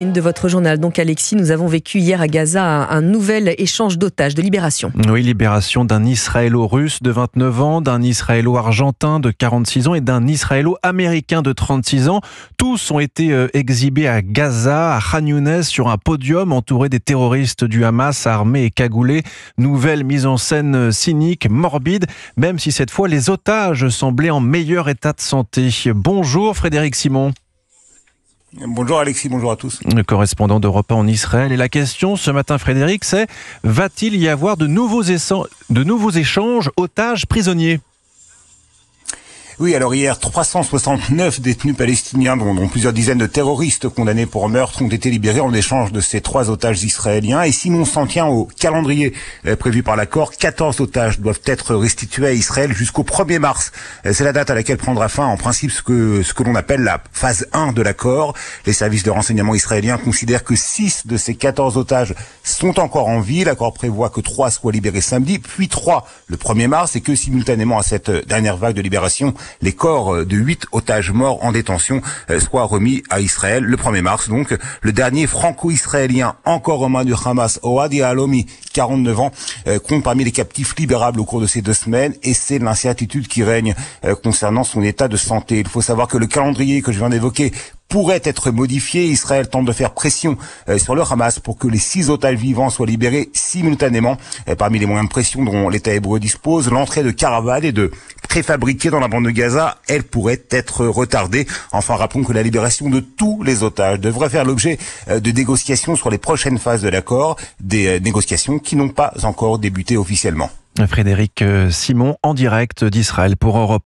De votre journal, donc Alexis, nous avons vécu hier à Gaza un nouvel échange d'otages, de libération. Oui, libération d'un Israélo-russe de 29 ans, d'un Israélo-argentin de 46 ans et d'un Israélo-américain de 36 ans. Tous ont été exhibés à Gaza, à Khan Younes, sur un podium entouré des terroristes du Hamas, armés et cagoulés. Nouvelle mise en scène cynique, morbide, même si cette fois les otages semblaient en meilleur état de santé. Bonjour Frédéric Simon. Bonjour Alexis, bonjour à tous. Le correspondant d'Europe 1 en Israël. Et la question ce matin, Frédéric, c'est: va-t-il y avoir de nouveaux échanges otages-prisonniers ? Oui, alors hier, 369 détenus palestiniens, dont plusieurs dizaines de terroristes condamnés pour meurtre, ont été libérés en échange de ces 3 otages israéliens. Et si l'on s'en tient au calendrier prévu par l'accord, 14 otages doivent être restitués à Israël jusqu'au 1er mars. C'est la date à laquelle prendra fin, en principe, ce que l'on appelle la phase 1 de l'accord. Les services de renseignement israéliens considèrent que 6 de ces 14 otages sont encore en vie. L'accord prévoit que 3 soient libérés samedi, puis 3 le 1er mars, et que simultanément à cette dernière vague de libération, les corps de 8 otages morts en détention soient remis à Israël le 1er mars. Donc, le dernier franco-israélien encore aux mains du Hamas, Ohad Yahalomi, 49 ans, compte parmi les captifs libérables au cours de ces 2 semaines, et c'est l'incertitude qui règne concernant son état de santé. Il faut savoir que le calendrier que je viens d'évoquer pourrait être modifié. Israël tente de faire pression sur le Hamas pour que les 6 otages vivants soient libérés simultanément. Parmi les moyens de pression dont l'État hébreu dispose, l'entrée de caravanes et de préfabriqués dans la bande de Gaza, elle pourrait être retardée. Enfin, rappelons que la libération de tous les otages devrait faire l'objet de négociations sur les prochaines phases de l'accord, des négociations qui n'ont pas encore débuté officiellement. Frédéric Simon, en direct d'Israël pour Europe 1.